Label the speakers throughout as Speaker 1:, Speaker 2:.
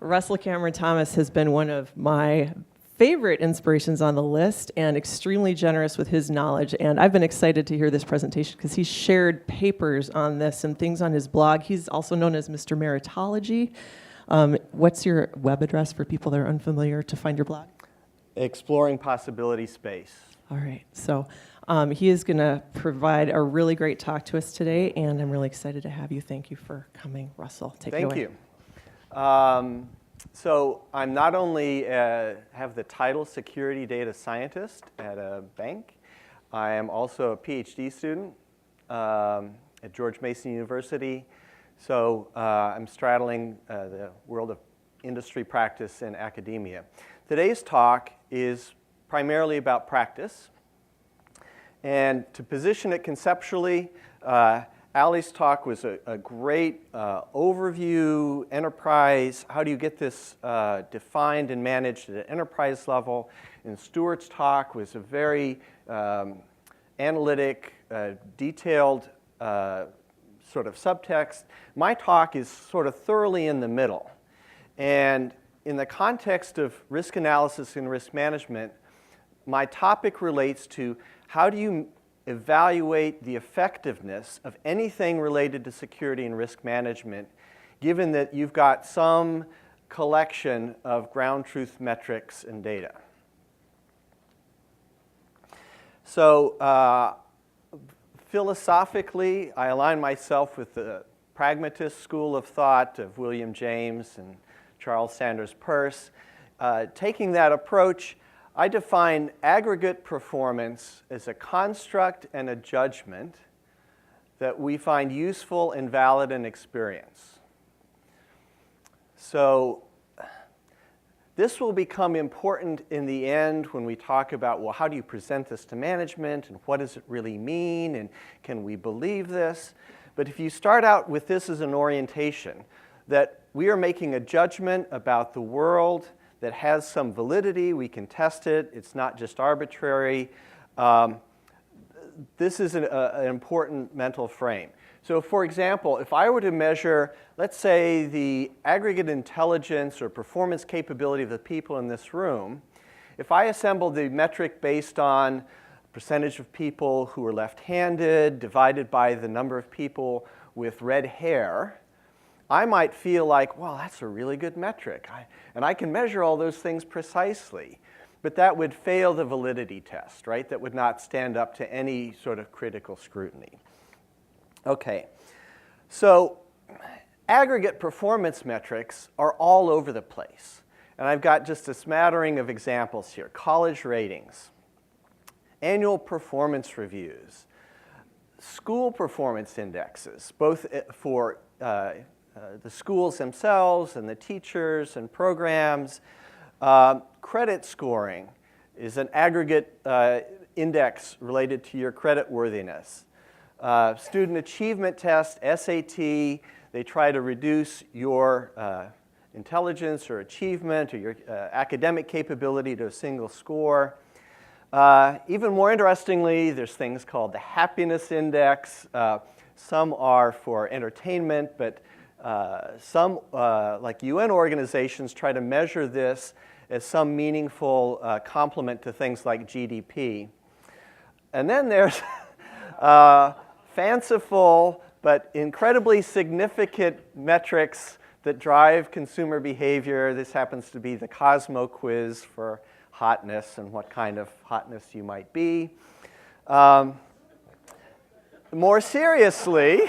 Speaker 1: Russell Cameron Thomas has been one of my favorite inspirations on the list and extremely generous with his knowledge. And I've been excited to hear this presentation because he's shared papers on this and things on his blog. He's also known as Mr. Meritology. What's your web address for people that are unfamiliar to find your blog?
Speaker 2: Exploring Possibility Space.
Speaker 1: All right. So he is going to provide a really great talk to us today, and I'm really excited to have you. Thank you for coming, Russell. Take it away.
Speaker 2: Thank you. So I'm not only have the title Security Data Scientist at a bank, I am also a PhD student at George Mason University. So I'm straddling the world of industry practice and academia. Today's talk is primarily about practice. And to position it conceptually, Ali's talk was a great overview, enterprise. How do you get this defined and managed at an enterprise level? And Stuart's talk was a very analytic, detailed sort of subtext. My talk is sort of thoroughly in the middle. And in the context of risk analysis and risk management, my topic relates to how do you evaluate the effectiveness of anything related to security and risk management, given that you've got some collection of ground truth metrics and data. So philosophically, I align myself with the pragmatist school of thought of William James and Charles Sanders Peirce. Taking that approach, I define aggregate performance as a construct and a judgment that we find useful and valid in experience. So this will become important in the end when we talk about, well, how do you present this to management, and what does it really mean, and can we believe this? But if you start out with this as an orientation, that we are making a judgment about the world that has some validity, we can test it, it's not just arbitrary. This is an important mental frame. So for example, if I were to measure, let's say, the aggregate intelligence or performance capability of the people in this room, if I assembled the metric based on percentage of people who are left-handed divided by the number of people with red hair, I might feel like, well, that's a really good metric, and I can measure all those things precisely. But that would fail the validity test, right? That would not stand up to any sort of critical scrutiny. Okay, so aggregate performance metrics are all over the place. And I've got just a smattering of examples here. College ratings, annual performance reviews, school performance indexes, both for the schools themselves and the teachers and programs. Credit scoring is an aggregate index related to your credit worthiness. Student achievement test, SAT, they try to reduce your intelligence or achievement or your academic capability to a single score. Even more interestingly, there's things called the happiness index. Some are for entertainment, but some, like UN organizations, try to measure this as some meaningful complement to things like GDP. And then there's fanciful but incredibly significant metrics that drive consumer behavior. This happens to be the Cosmo quiz for hotness and what kind of hotness you might be. More seriously,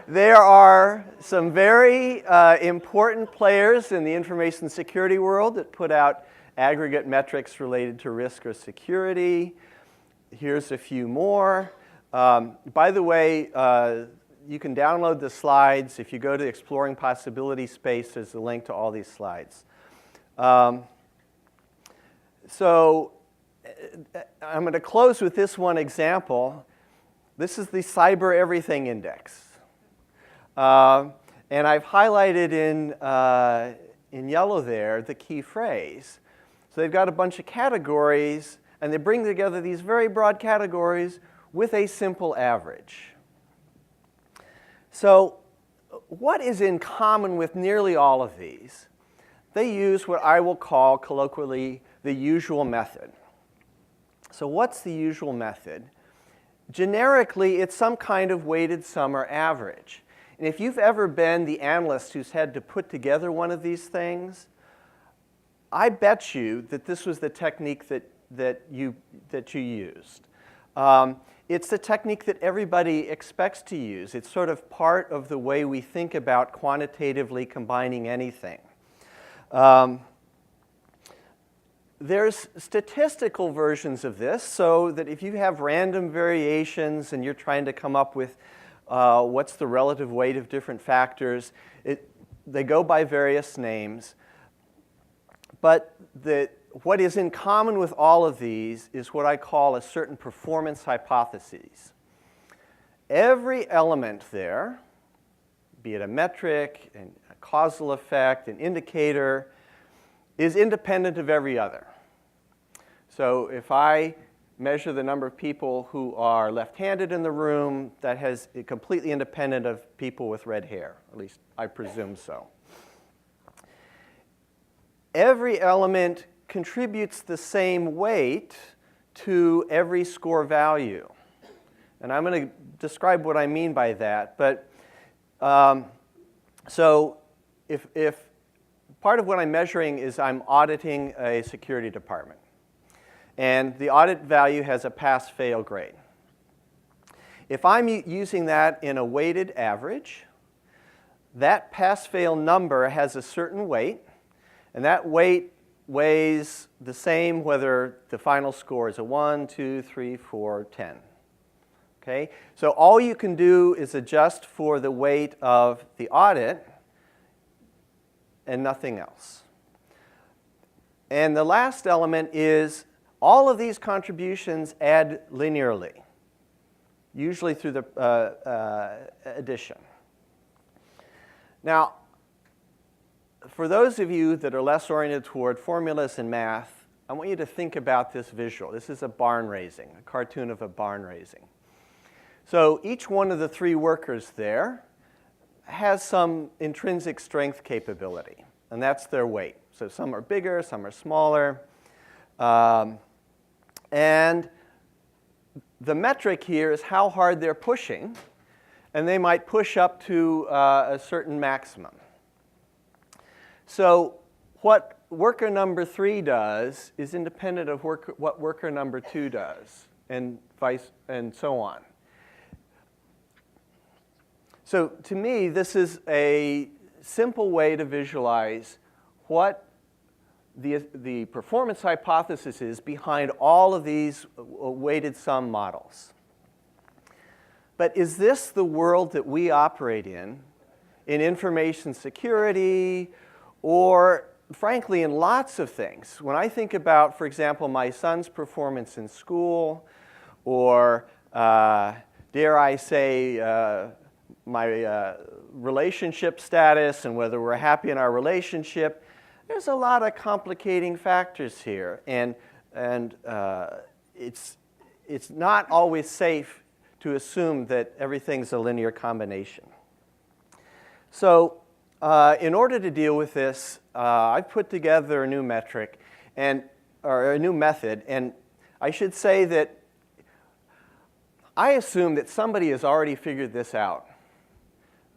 Speaker 2: there are some very important players in the information security world that put out aggregate metrics related to risk or security. Here's a few more. By the way, you can download the slides. If you go to Exploring Possibility Space, there's a link to all these slides. So I'm going to close with this one example. This is the Cyber Everything Index. And I've highlighted in yellow there the key phrase. So they've got a bunch of categories, and they bring together these very broad categories with a simple average. So what is in common with nearly all of these? They use what I will call colloquially the usual method. So what's the usual method? Generically, it's some kind of weighted sum or average. And if you've ever been the analyst who's had to put together one of these things, I bet you that this was the technique that you used. It's the technique that everybody expects to use. It's sort of part of the way we think about quantitatively combining anything. There's statistical versions of this, so that if you have random variations and you're trying to come up with what's the relative weight of different factors, they go by various names. But what is in common with all of these is what I call a certain performance hypothesis. Every element there, be it a metric, a causal effect, an indicator, is independent of every other. So if I measure the number of people who are left-handed in the room, that has completely independent of people with red hair. At least I presume so. Every element contributes the same weight to every score value. And I'm going to describe what I mean by that. But so if part of what I'm measuring is I'm auditing a security department. And the audit value has a pass-fail grade. If I'm using that in a weighted average, that pass-fail number has a certain weight. And that weight weighs the same whether the final score is a 1, 2, 3, 4, 10. Okay? So all you can do is adjust for the weight of the audit and nothing else. And the last element is all of these contributions add linearly, usually through the addition. Now, for those of you that are less oriented toward formulas and math, I want you to think about this visual. This is a barn raising, a cartoon of a barn raising. So each one of the three workers there has some intrinsic strength capability, and that's their weight. So some are bigger, some are smaller. And the metric here is how hard they're pushing, and they might push up to a certain maximum. So what worker number 3 does is independent of what worker number 2 does, and so on. So to me, this is a simple way to visualize what the performance hypothesis is behind all of these weighted sum models. But is this the world that we operate in information security, or frankly in lots of things? When I think about, for example, my son's performance in school, or dare I say my relationship status and whether we're happy in our relationship, there's a lot of complicating factors here, and it's not always safe to assume that everything's a linear combination. So in order to deal with this, I've put together a new metric, or a new method, and I should say that I assume that somebody has already figured this out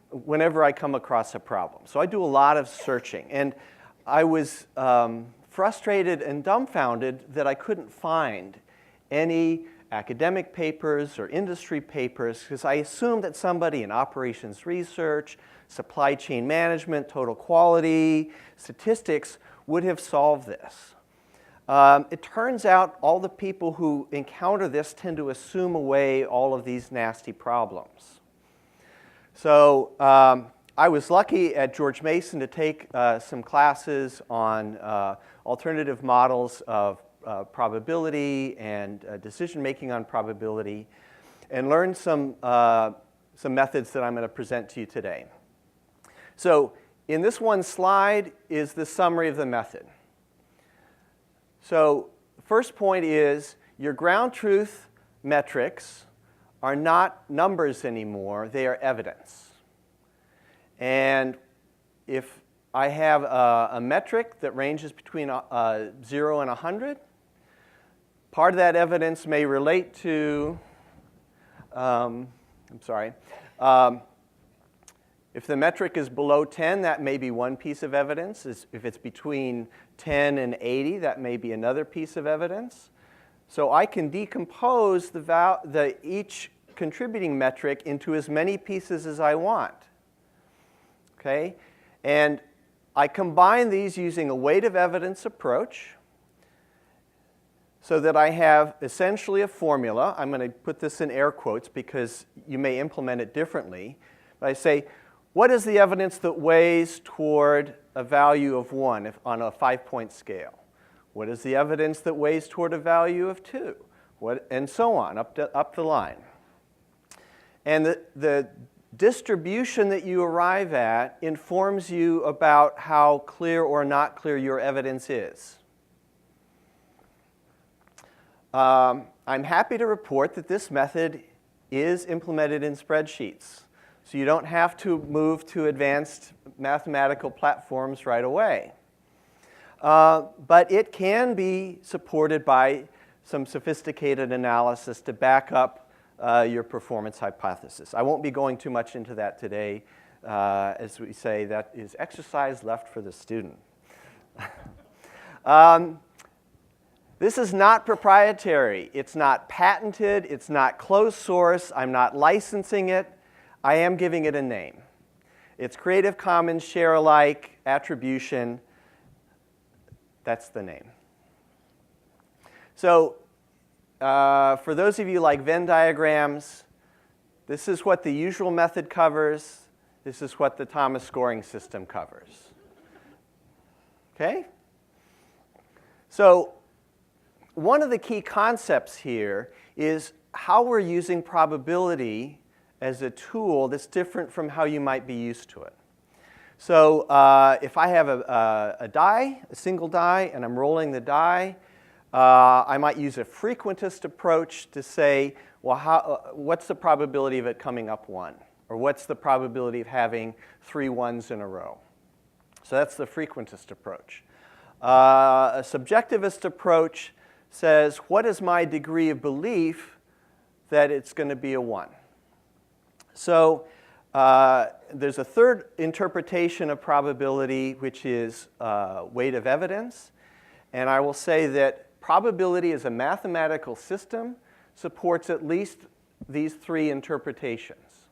Speaker 2: whenever I come across a problem. So I do a lot of searching, and I was frustrated and dumbfounded that I couldn't find any academic papers or industry papers, because I assumed that somebody in operations research, supply chain management, total quality, statistics would have solved this. It turns out all the people who encounter this tend to assume away all of these nasty problems. So I was lucky at George Mason to take some classes on alternative models of probability and decision-making on probability, and learned some methods that I'm going to present to you today. So in this one slide is the summary of the method. So first point is your ground truth metrics are not numbers anymore, they are evidence. And if I have a metric that ranges between 0 and 100, part of that evidence may relate to, if the metric is below 10, that may be one piece of evidence. If it's between 10 and 80, that may be another piece of evidence. So I can decompose each contributing metric into as many pieces as I want. Okay? And I combine these using a weight of evidence approach so that I have essentially a formula. I'm going to put this in air quotes because you may implement it differently. But I say, what is the evidence that weighs toward a value of 1 on a 5-point scale? What is the evidence that weighs toward a value of 2? And so on, up the line. And the distribution that you arrive at informs you about how clear or not clear your evidence is. I'm happy to report that this method is implemented in spreadsheets. So you don't have to move to advanced mathematical platforms right away. But it can be supported by some sophisticated analysis to back up your performance hypothesis. I won't be going too much into that today. As we say, that is exercise left for the student. This is not proprietary. It's not patented. It's not closed source. I'm not licensing it. I am giving it a name. It's Creative Commons Share Alike Attribution. That's the name. So for those of you like Venn diagrams, this is what the usual method covers. This is what the Thomas scoring system covers. Okay? So one of the key concepts here is how we're using probability as a tool that's different from how you might be used to it. So if I have a single die, and I'm rolling the die, I might use a frequentist approach to say, well, what's the probability of it coming up 1? Or what's the probability of having 3 ones in a row? So that's the frequentist approach. A subjectivist approach says, what is my degree of belief that it's going to be a 1? So there's a third interpretation of probability, which is weight of evidence. And I will say that probability as a mathematical system supports at least these 3 interpretations.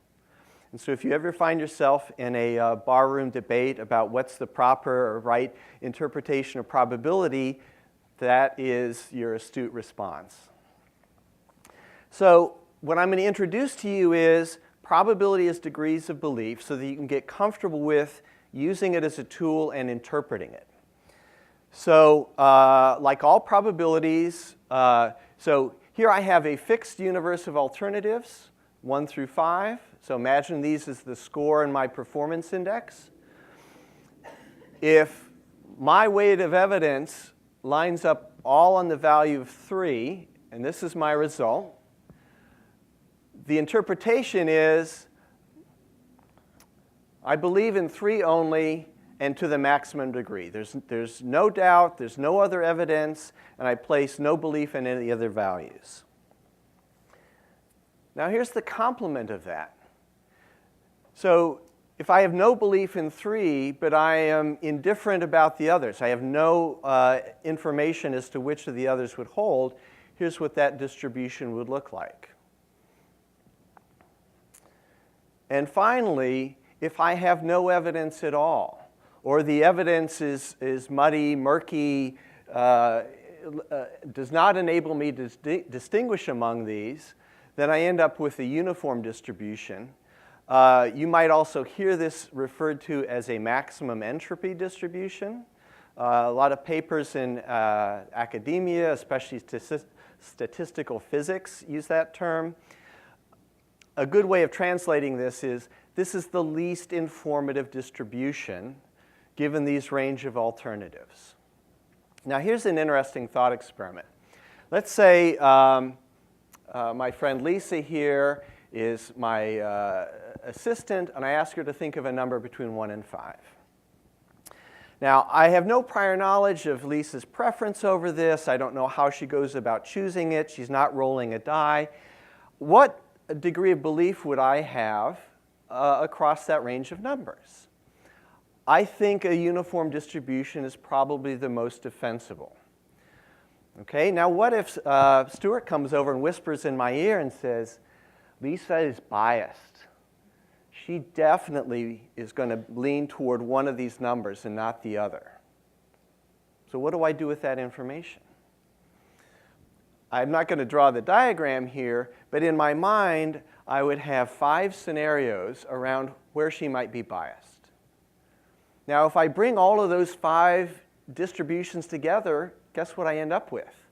Speaker 2: And so if you ever find yourself in a barroom debate about what's the proper or right interpretation of probability, that is your astute response. So what I'm going to introduce to you is probability as degrees of belief so that you can get comfortable with using it as a tool and interpreting it. So like all probabilities, so here I have a fixed universe of alternatives, 1 through 5. So imagine these as the score in my performance index. If my weight of evidence lines up all on the value of 3, and this is my result, the interpretation is I believe in 3 only and to the maximum degree. There's no doubt, there's no other evidence, and I place no belief in any other values. Now here's the complement of that. So if I have no belief in 3, but I am indifferent about the others, I have no information as to which of the others would hold, here's what that distribution would look like. And finally, if I have no evidence at all, or the evidence is muddy, murky, does not enable me to distinguish among these, then I end up with a uniform distribution. You might also hear this referred to as a maximum entropy distribution. A lot of papers in academia, especially statistical physics, use that term. A good way of translating this is the least informative distribution given these range of alternatives. Now here's an interesting thought experiment. Let's say my friend Lisa here is my assistant, and I ask her to think of a number between 1 and 5. Now, I have no prior knowledge of Lisa's preference over this. I don't know how she goes about choosing it. She's not rolling a die. What degree of belief would I have across that range of numbers? I think a uniform distribution is probably the most defensible. Okay, now what if Stuart comes over and whispers in my ear and says, Lisa is biased. She definitely is going to lean toward one of these numbers and not the other. So what do I do with that information? I'm not going to draw the diagram here, but in my mind, I would have 5 scenarios around where she might be biased. Now, if I bring all of those 5 distributions together, guess what I end up with?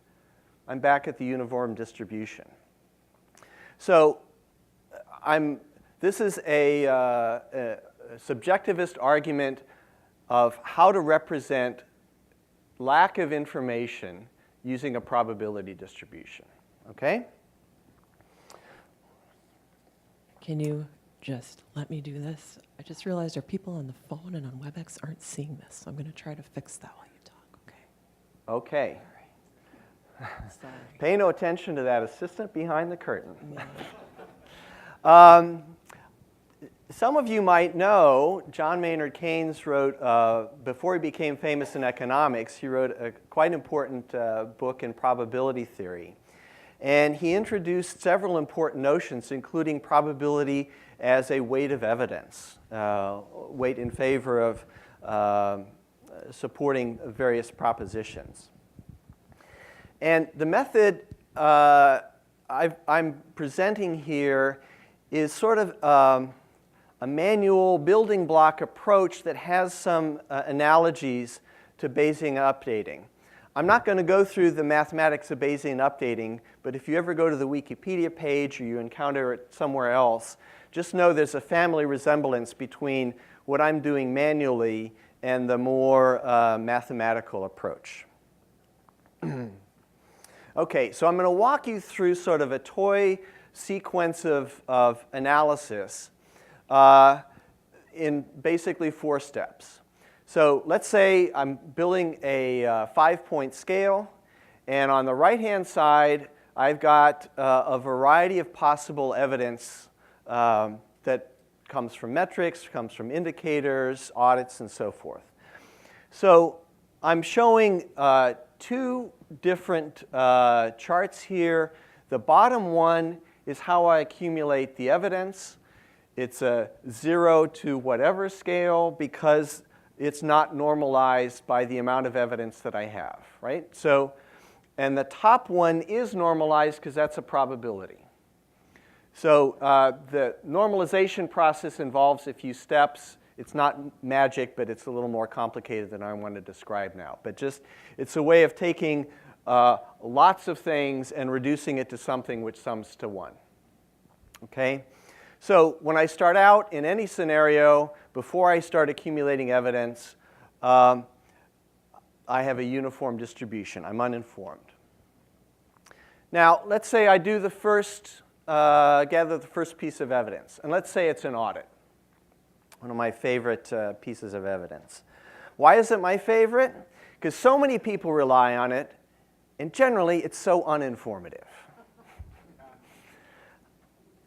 Speaker 2: I'm back at the uniform distribution. So this is a subjectivist argument of how to represent lack of information using a probability distribution. Okay?
Speaker 1: Can you just let me do this? I just realized our people on the phone and on WebEx aren't seeing this, so I'm going to try to fix that while you talk, okay?
Speaker 2: Okay.
Speaker 1: All right. Sorry.
Speaker 2: Pay no attention to that assistant behind the curtain.
Speaker 1: Yeah.
Speaker 2: Some of you might know, John Maynard Keynes wrote, before he became famous in economics, he wrote a quite important book in probability theory. And he introduced several important notions, including probability as a weight of evidence, weight in favor of supporting various propositions. And the method I'm presenting here is sort of a manual building block approach that has some analogies to Bayesian updating. I'm not going to go through the mathematics of Bayesian updating, but if you ever go to the Wikipedia page or you encounter it somewhere else, just know there's a family resemblance between what I'm doing manually and the more mathematical approach. Okay, so I'm going to walk you through sort of a toy sequence of analysis in basically 4 steps. So let's say I'm building a 5-point scale, and on the right-hand side, I've got a variety of possible evidence that comes from metrics, comes from indicators, audits, and so forth. So I'm showing 2 different charts here. The bottom one is how I accumulate the evidence. It's a 0 to whatever scale because it's not normalized by the amount of evidence that I have, right? So, and the top one is normalized because that's a probability. So the normalization process involves a few steps. It's not magic, but it's a little more complicated than I want to describe now. But just, it's a way of taking lots of things and reducing it to something which sums to 1. Okay? So when I start out in any scenario, before I start accumulating evidence, I have a uniform distribution. I'm uninformed. Now, let's say I do the first, gather the first piece of evidence. And let's say it's an audit, one of my favorite pieces of evidence. Why is it my favorite? Because so many people rely on it, and generally it's so uninformative.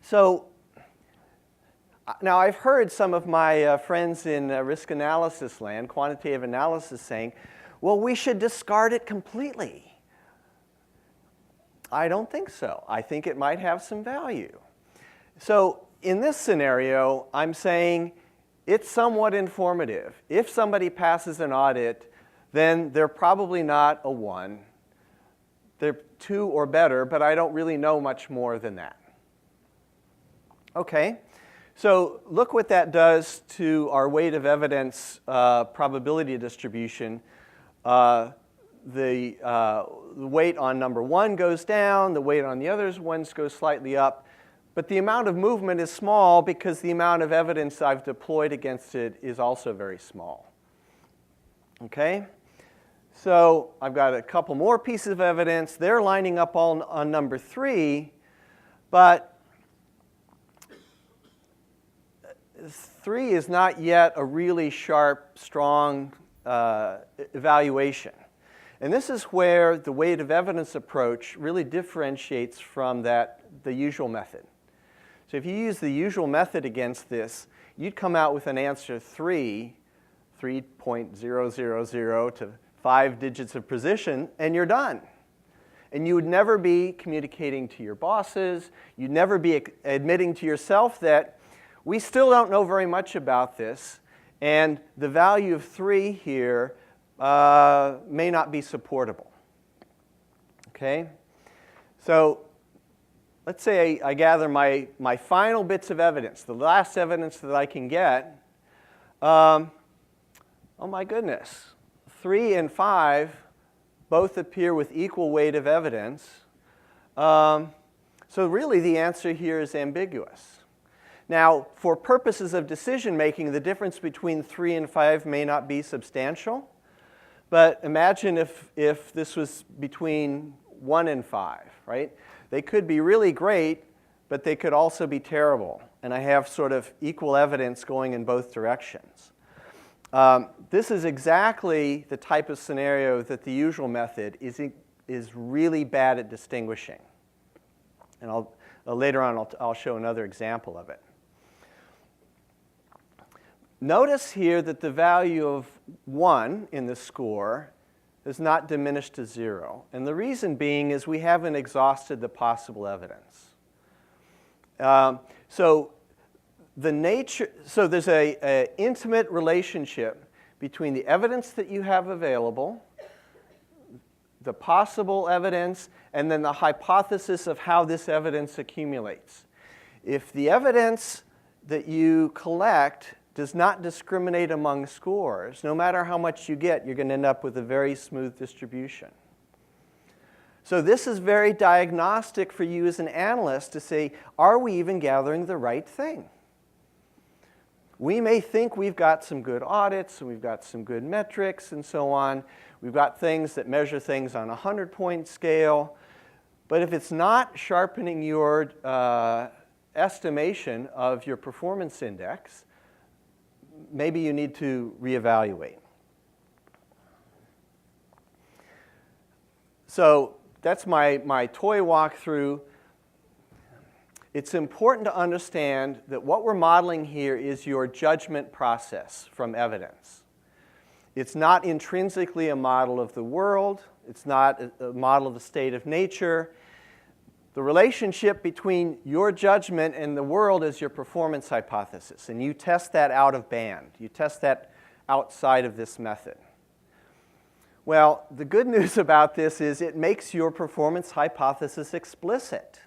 Speaker 2: So now I've heard some of my friends in risk analysis land, quantitative analysis, saying, well, we should discard it completely. I don't think so. I think it might have some value. So in this scenario, I'm saying it's somewhat informative. If somebody passes an audit, then they're probably not a 1. They're 2 or better, but I don't really know much more than that. Okay, so look what that does to our weight of evidence probability distribution. The weight on number 1 goes down, the weight on the others ones goes slightly up, but the amount of movement is small because the amount of evidence I've deployed against it is also very small. Okay? So I've got a couple more pieces of evidence. They're lining up all on number 3, but 3 is not yet a really sharp, strong evaluation. And this is where the weight of evidence approach really differentiates from the usual method. So if you use the usual method against this, you'd come out with an answer 3.000 to 5 digits of precision, and you're done. And you would never be communicating to your bosses. You'd never be admitting to yourself that we still don't know very much about this, and the value of 3 here may not be supportable. Okay? So let's say I gather my final bits of evidence, the last evidence that I can get. Oh my goodness. 3 and 5 both appear with equal weight of evidence. So really the answer here is ambiguous. Now, for purposes of decision making, the difference between 3 and 5 may not be substantial. But imagine if this was between 1 and 5, right? They could be really great, but they could also be terrible. And I have sort of equal evidence going in both directions. This is exactly the type of scenario that the usual method is really bad at distinguishing. And later on, I'll show another example of it. Notice here that the value of 1 in the score is not diminished to 0. And the reason being is we haven't exhausted the possible evidence. So there's an intimate relationship between the evidence that you have available, the possible evidence, and then the hypothesis of how this evidence accumulates. If the evidence that you collect does not discriminate among scores, no matter how much you get, you're going to end up with a very smooth distribution. So this is very diagnostic for you as an analyst to say, are we even gathering the right thing? We may think we've got some good audits, and we've got some good metrics, and so on. We've got things that measure things on a 100-point scale. But if it's not sharpening your estimation of your performance index, maybe you need to reevaluate. So that's my toy walkthrough. It's important to understand that what we're modeling here is your judgment process from evidence. It's not intrinsically a model of the world. It's not a model of the state of nature. The relationship between your judgment and the world is your performance hypothesis, and you test that out of band. You test that outside of this method. Well, the good news about this is it makes your performance hypothesis explicit.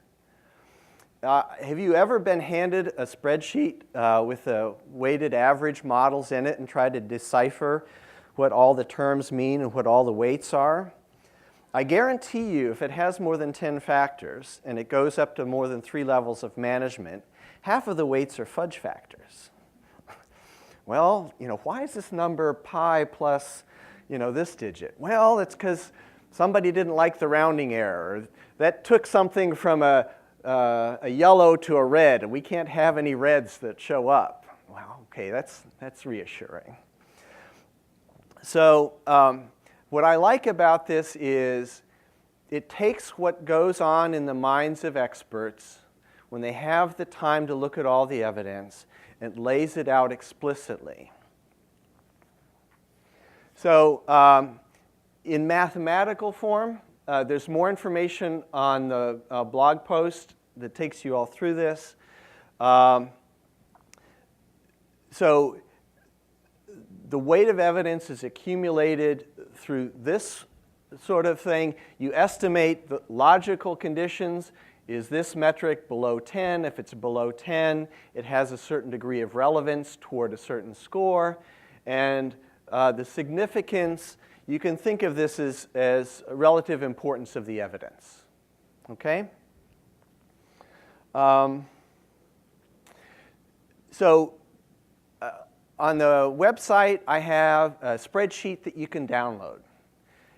Speaker 2: Have you ever been handed a spreadsheet with weighted average models in it and tried to decipher what all the terms mean and what all the weights are? I guarantee you, if it has more than 10 factors and it goes up to more than 3 levels of management, half of the weights are fudge factors. Well, why is this number pi plus, this digit? Well, it's because somebody didn't like the rounding error. That took something from a yellow to a red, and we can't have any reds that show up. Wow, okay, that's reassuring. So what I like about this is it takes what goes on in the minds of experts when they have the time to look at all the evidence and lays it out explicitly. So in mathematical form, there's more information on the blog post that takes you all through this. So the weight of evidence is accumulated through this sort of thing. You estimate the logical conditions. Is this metric below 10? If it's below 10, it has a certain degree of relevance toward a certain score. And the significance, you can think of this as relative importance of the evidence. Okay? On the website, I have a spreadsheet that you can download.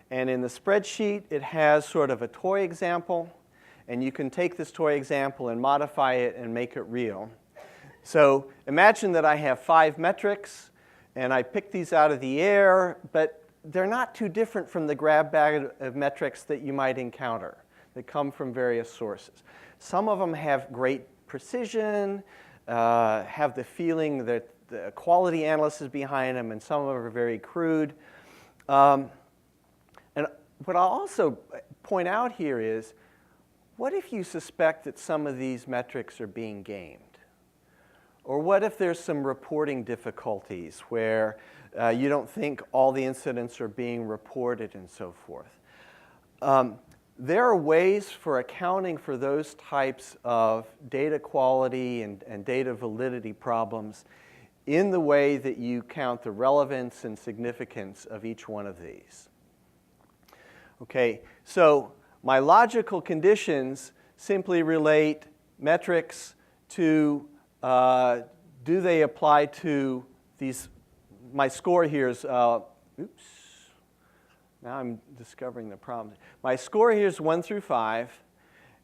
Speaker 2: And in the spreadsheet, it has sort of a toy example. And you can take this toy example and modify it and make it real. So imagine that I have 5 metrics, and I pick these out of the air, but they're not too different from the grab bag of metrics that you might encounter that come from various sources. Some of them have great precision, have the feeling that the quality analyst is behind them, and some of them are very crude. And what I'll also point out here is, what if you suspect that some of these metrics are being gamed? Or what if there's some reporting difficulties where you don't think all the incidents are being reported and so forth? There are ways for accounting for those types of data quality and data validity problems in the way that you count the relevance and significance of each one of these. Okay, so my logical conditions simply relate metrics to do they apply to these. My score here is, oops, now I'm discovering the problem. My score here is 1 through 5,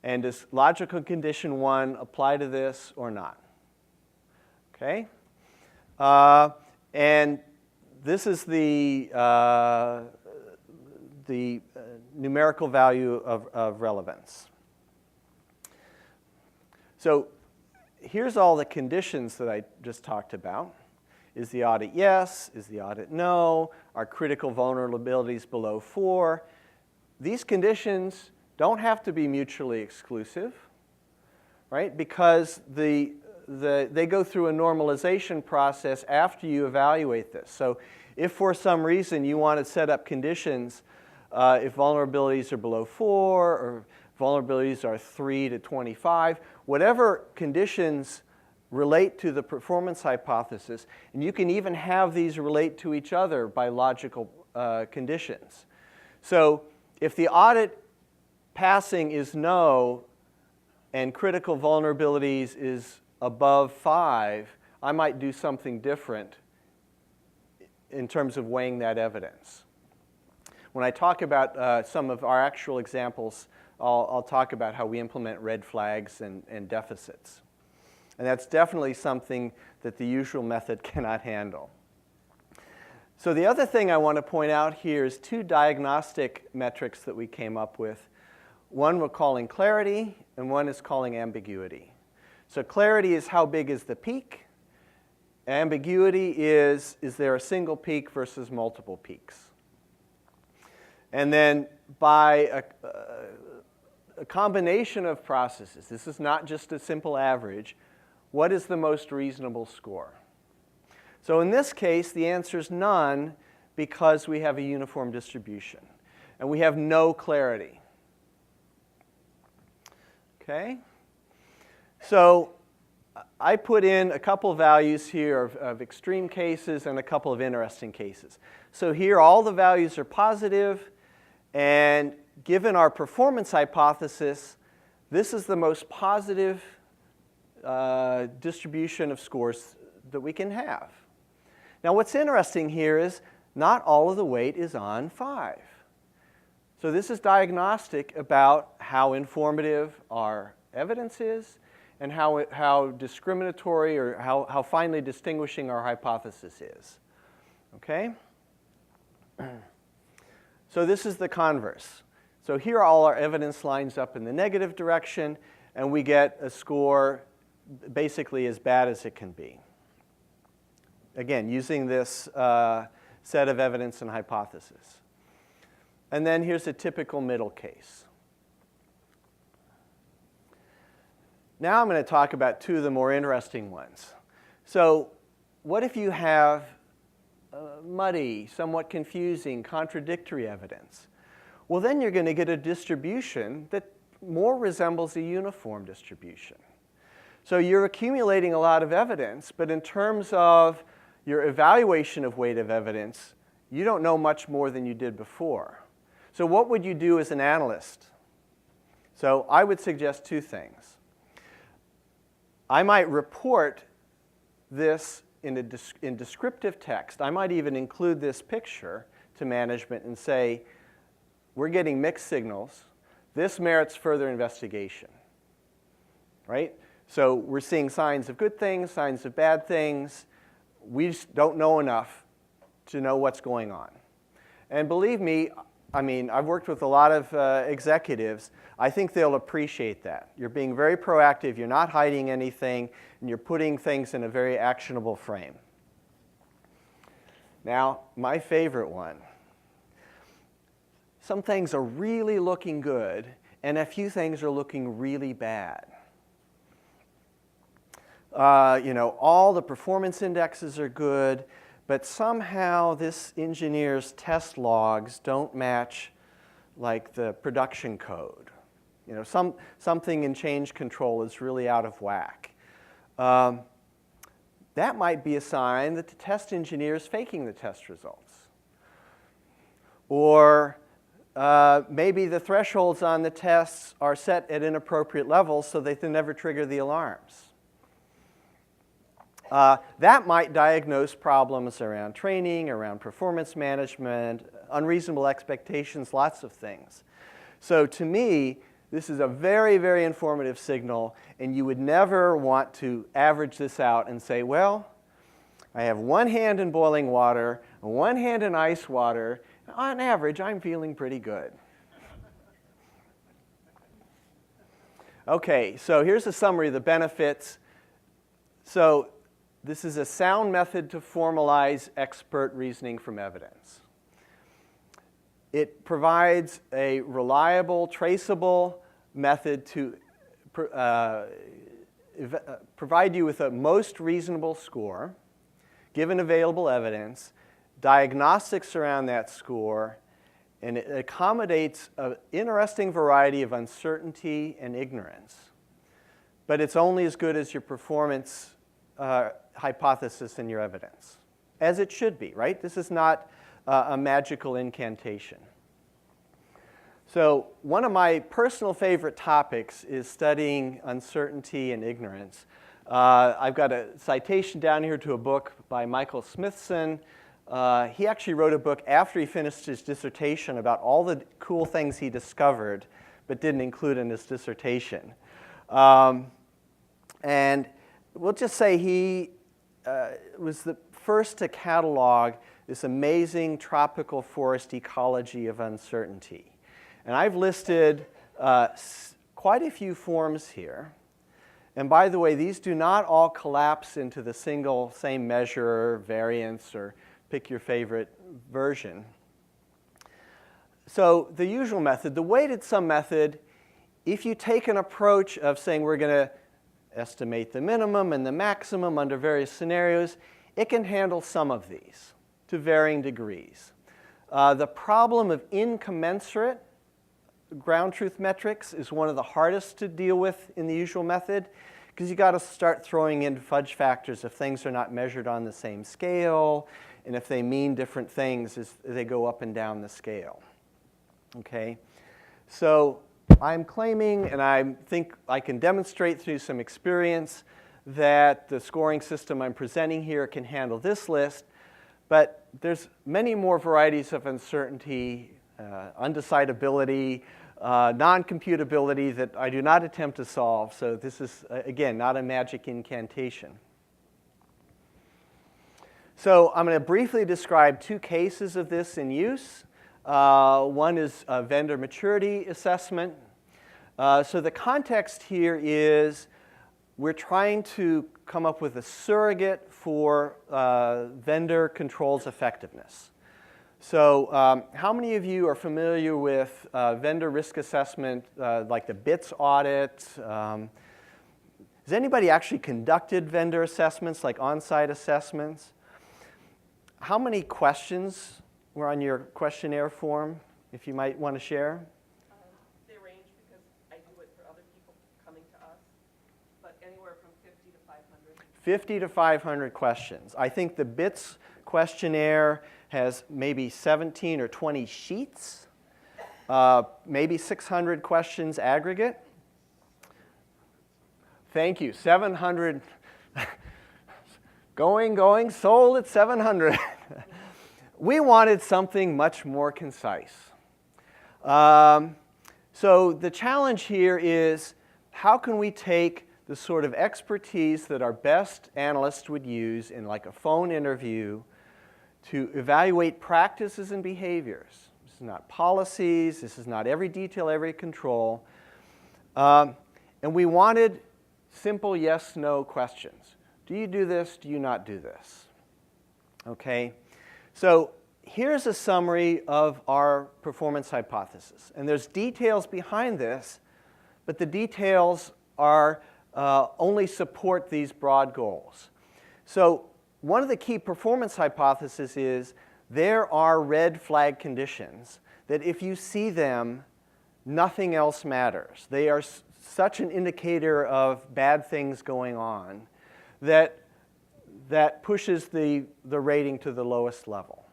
Speaker 2: and does logical condition 1 apply to this or not? Okay? And this is the numerical value of relevance. So here's all the conditions that I just talked about. Is the audit yes? Is the audit no? Are critical vulnerabilities below 4? These conditions don't have to be mutually exclusive, right? Because they go through a normalization process after you evaluate this. So if for some reason you want to set up conditions, if vulnerabilities are below 4 or vulnerabilities are 3 to 25, whatever conditions relate to the performance hypothesis, and you can even have these relate to each other by logical conditions. So if the audit passing is no and critical vulnerabilities is above 5, I might do something different in terms of weighing that evidence. When I talk about some of our actual examples, I'll talk about how we implement red flags and deficits. And that's definitely something that the usual method cannot handle. So the other thing I want to point out here is 2 diagnostic metrics that we came up with. One we're calling clarity, and one is calling ambiguity. So clarity is how big is the peak. Ambiguity is there a single peak versus multiple peaks? And then by a combination of processes, this is not just a simple average, what is the most reasonable score? So in this case, the answer is none because we have a uniform distribution. And we have no clarity. Okay? So I put in a couple values here of extreme cases and a couple of interesting cases. So here all the values are positive, and given our performance hypothesis, this is the most positive distribution of scores that we can have. Now what's interesting here is not all of the weight is on 5. So this is diagnostic about how informative our evidence is and how discriminatory or how finely distinguishing our hypothesis is. Okay? So this is the converse. So here all our evidence lines up in the negative direction, and we get a score basically as bad as it can be. Again, using this set of evidence and hypothesis. And then here's a typical middle case. Now I'm going to talk about 2 of the more interesting ones. So what if you have muddy, somewhat confusing, contradictory evidence? Well, then you're going to get a distribution that more resembles a uniform distribution. So you're accumulating a lot of evidence, but in terms of your evaluation of weight of evidence, you don't know much more than you did before. So what would you do as an analyst? So I would suggest 2 things. I might report this in descriptive text. I might even include this picture to management and say, we're getting mixed signals. This merits further investigation. Right? So we're seeing signs of good things, signs of bad things. We just don't know enough to know what's going on. And believe me, I mean, I've worked with a lot of executives. I think they'll appreciate that. You're being very proactive, you're not hiding anything, and you're putting things in a very actionable frame. Now, my favorite one. Some things are really looking good, and a few things are looking really bad. All the performance indexes are good, but somehow this engineer's test logs don't match like the production code. Something in change control is really out of whack. That might be a sign that the test engineer is faking the test results. Or maybe the thresholds on the tests are set at inappropriate levels so they can never trigger the alarms. That might diagnose problems around training, around performance management, unreasonable expectations, lots of things. So to me, this is a very, very informative signal, and you would never want to average this out and say, well, I have one hand in boiling water, one hand in ice water. On average, I'm feeling pretty good. Okay, so here's a summary of the benefits. So this is a sound method to formalize expert reasoning from evidence. It provides a reliable, traceable method to provide you with a most reasonable score, given available evidence, diagnostics around that score, and it accommodates an interesting variety of uncertainty and ignorance. But it's only as good as your performance hypothesis and your evidence, as it should be, right? This is not a magical incantation. So one of my personal favorite topics is studying uncertainty and ignorance. I've got a citation down here to a book by Michael Smithson. He actually wrote a book after he finished his dissertation about all the cool things he discovered, but didn't include in his dissertation. And we'll just say he was the first to catalog this amazing tropical forest ecology of uncertainty. And I've listed quite a few forms here. And by the way, these do not all collapse into the single same measure, variance, or pick your favorite version. So the usual method, the weighted sum method, if you take an approach of saying we're going to estimate the minimum and the maximum under various scenarios, it can handle some of these to varying degrees. The problem of incommensurate ground truth metrics is one of the hardest to deal with in the usual method, because you've got to start throwing in fudge factors if things are not measured on the same scale, and if they mean different things as they go up and down the scale. Okay? So I'm claiming, and I think I can demonstrate through some experience, that the scoring system I'm presenting here can handle this list, but there's many more varieties of uncertainty, undecidability, non-computability that I do not attempt to solve. So this is, again, not a magic incantation. So I'm going to briefly describe two cases of this in use. One is a vendor maturity assessment. So the context here is we're trying to come up with a surrogate for vendor controls effectiveness. So how many of you are familiar with vendor risk assessment, like the BITS audit? Has anybody actually conducted vendor assessments, like on-site assessments? How many questions were on your questionnaire form, if you might want to share?
Speaker 1: They range because I do it for other people coming to us, but anywhere from 50 to 500.
Speaker 2: 50 to 500 questions. I think the BITS questionnaire has maybe 17 or 20 sheets, maybe 600 questions aggregate. Thank you, 700. Going, sold at 700. We wanted something much more concise. So the challenge here is, how can we take the sort of expertise that our best analysts would use in like a phone interview to evaluate practices and behaviors. This is not policies. This is not every detail, every control. And we wanted simple yes, no questions. Do you do this? Do you not do this? Okay. So here's a summary of our performance hypothesis. And there's details behind this, but the details are only support these broad goals. So one of the key performance hypotheses is there are red flag conditions that if you see them, nothing else matters. They are such an indicator of bad things going on that pushes the rating to the lowest level.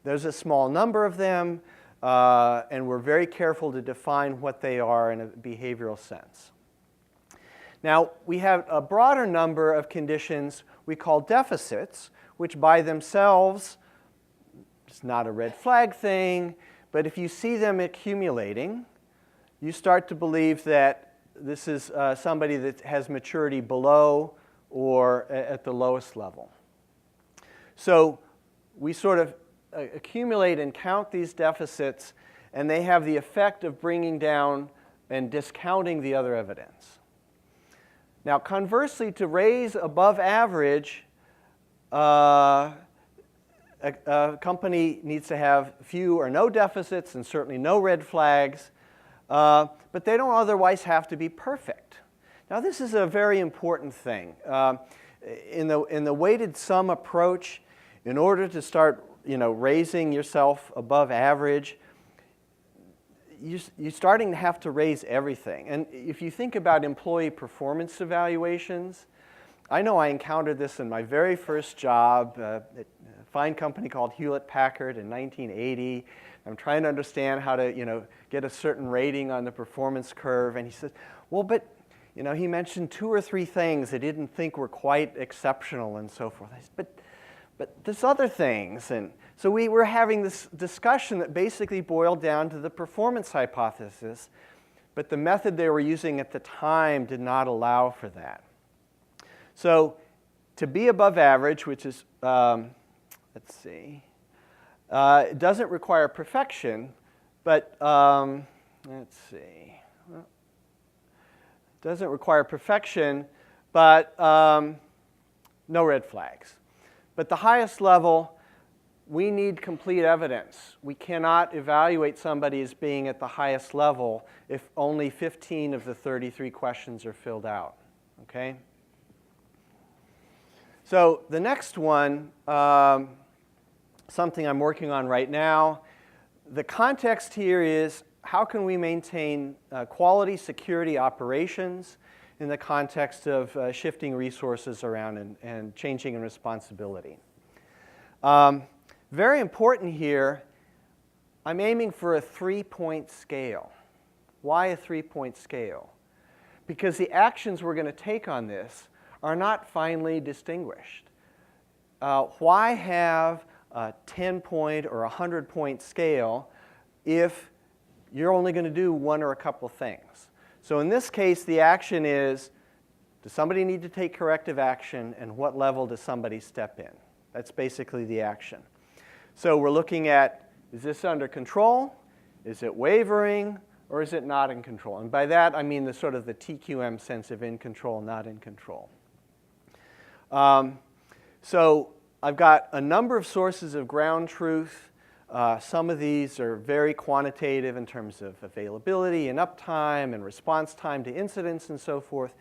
Speaker 2: There's a small number of them, and we're very careful to define what they are in a behavioral sense. Now, we have a broader number of conditions we call deficits, which by themselves, it's not a red flag thing, but if you see them accumulating, you start to believe that this is somebody that has maturity below or at the lowest level. So we sort of accumulate and count these deficits, and they have the effect of bringing down and discounting the other evidence. Now, conversely, to raise above average, a company needs to have few or no deficits and certainly no red flags, but they don't otherwise have to be perfect. Now, this is a very important thing. In the weighted sum approach, in order to start raising yourself above average, you're starting to have to raise everything. And if you think about employee performance evaluations, I know I encountered this in my very first job at a fine company called Hewlett-Packard in 1980. I'm trying to understand how to get a certain rating on the performance curve. And he said, well, but he mentioned 2 or 3 things that he didn't think were quite exceptional and so forth. I said, but there's other things. And so we were having this discussion that basically boiled down to the performance hypothesis, but the method they were using at the time did not allow for that. So to be above average, which is, let's see, it doesn't require perfection, but let's see. Well, it doesn't require perfection, but no red flags. But the highest level, we need complete evidence. We cannot evaluate somebody as being at the highest level if only 15 of the 33 questions are filled out. Okay? So the next one, something I'm working on right now, the context here is how can we maintain quality security operations in the context of shifting resources around and changing in responsibility. Very important here, I'm aiming for a 3-point scale. Why a 3-point scale? Because the actions we're going to take on this are not finely distinguished. Why have a 10-point or a 100-point scale if you're only going to do one or a couple of things? So in this case, the action is, does somebody need to take corrective action, and what level does somebody step in? That's basically the action. So we're looking at, is this under control? Is it wavering? Or is it not in control? And by that, I mean the sort of the TQM sense of in control, not in control. So I've got a number of sources of ground truth. Some of these are very quantitative in terms of availability and uptime and response time to incidents and so forth.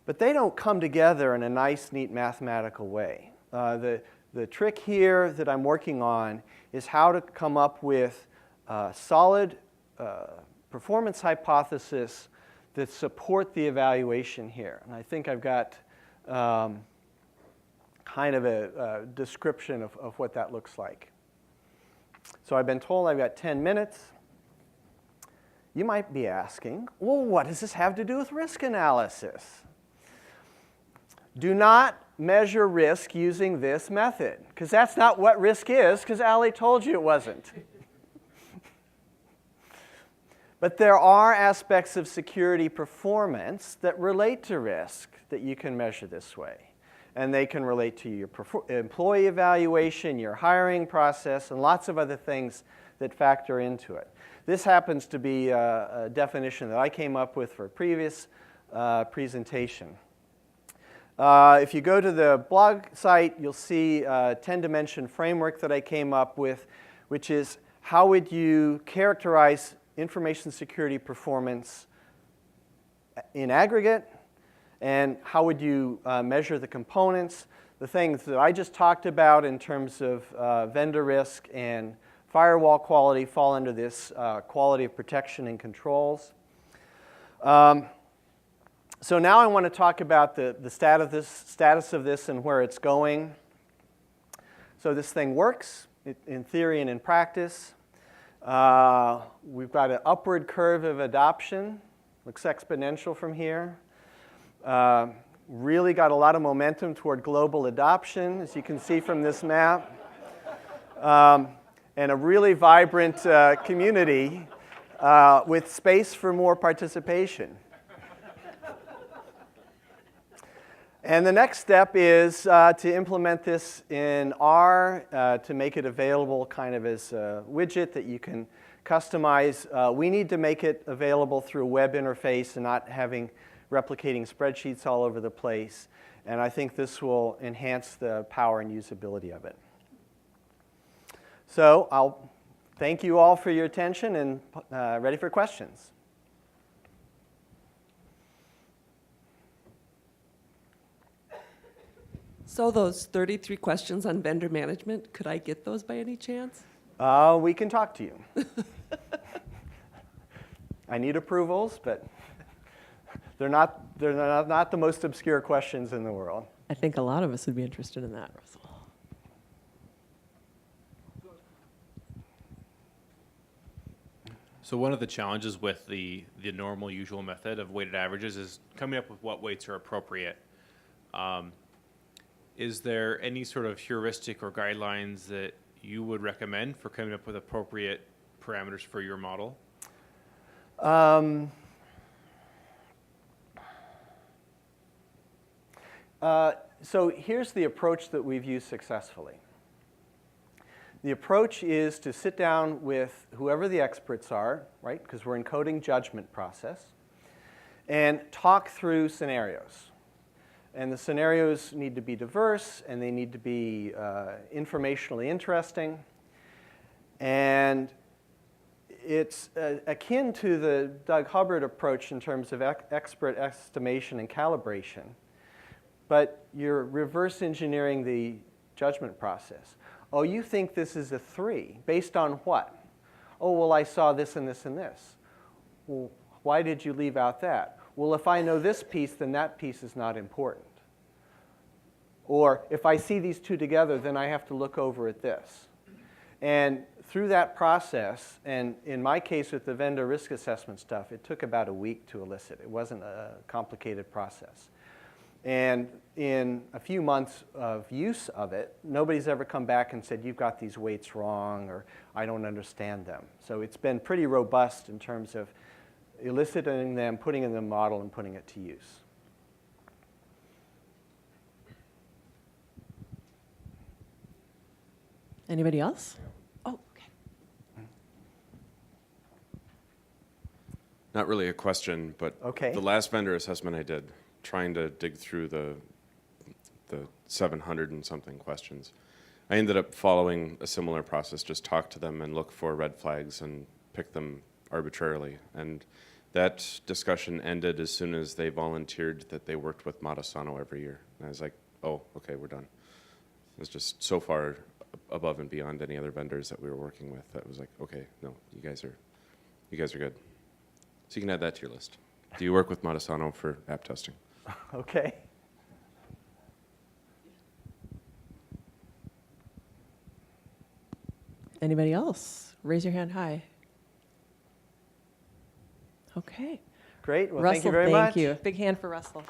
Speaker 2: But they don't come together in a nice, neat mathematical way. The trick here that I'm working on is how to come up with solid performance hypothesis that support the evaluation here. And I think I've got kind of a description of what that looks like. So I've been told I've got 10 minutes. You might be asking, well, what does this have to do with risk analysis? Do not measure risk using this method, because that's not what risk is, because Ali told you it wasn't. But there are aspects of security performance that relate to risk that you can measure this way. And they can relate to your employee evaluation, your hiring process, and lots of other things that factor into it. This happens to be a definition that I came up with for a previous presentation. If you go to the blog site, you'll see a 10-dimension framework that I came up with, which is how would you characterize information security performance in aggregate, and how would you measure the components. The things that I just talked about in terms of vendor risk and firewall quality fall under this quality of protection and controls. So now I want to talk about the status of this and where it's going. So this thing works in theory and in practice. We've got an upward curve of adoption. Looks exponential from here. Really got a lot of momentum toward global adoption, as you can see from this map. And a really vibrant community with space for more participation. And the next step is to implement this in R, to make it available kind of as a widget that you can customize. We need to make it available through a web interface and not having replicating spreadsheets all over the place. And I think this will enhance the power and usability of it. So I'll thank you all for your attention and ready for questions.
Speaker 3: So those 33 questions on vendor management, could I get those by any chance?
Speaker 2: We can talk to you. I need approvals, but they're not the most obscure questions in the world.
Speaker 1: I think a lot of us would be interested in that, Russell.
Speaker 4: So one of the challenges with the normal usual method of weighted averages is coming up with what weights are appropriate. Is there any sort of heuristic or guidelines that you would recommend for coming up with appropriate parameters for your model?
Speaker 2: So here's the approach that we've used successfully. The approach is to sit down with whoever the experts are, right, because we're encoding judgment process, and talk through scenarios. And the scenarios need to be diverse, and they need to be informationally interesting. And it's akin to the Doug Hubbard approach in terms of expert estimation and calibration. But you're reverse engineering the judgment process. Oh, you think this is a 3. Based on what? Oh, well, I saw this and this and this. Well, why did you leave out that? Well, if I know this piece, then that piece is not important. Or if I see these two together, then I have to look over at this. And through that process, and in my case with the vendor risk assessment stuff, it took about a week to elicit. It wasn't a complicated process. And in a few months of use of it, nobody's ever come back and said, you've got these weights wrong, or I don't understand them. So it's been pretty robust in terms of eliciting them, putting in the model, and putting it to use.
Speaker 1: Anybody else? Oh, okay.
Speaker 5: Not really a question, but
Speaker 2: Okay.
Speaker 5: the last vendor assessment I did, trying to dig through the 700 and something questions, I ended up following a similar process, just talk to them and look for red flags and pick them arbitrarily. And that discussion ended as soon as they volunteered that they worked with Modisano every year. And I was like, oh, okay, we're done. It was just so far above and beyond any other vendors that we were working with. That was like, okay, no, you guys are good. So you can add that to your list. Do you work with Modisano for app testing?
Speaker 2: Okay.
Speaker 1: Anybody else? Raise your hand high. Okay.
Speaker 2: Great. Well,
Speaker 1: Russell,
Speaker 2: thank you very much.
Speaker 1: Thank you. Big hand for Russell.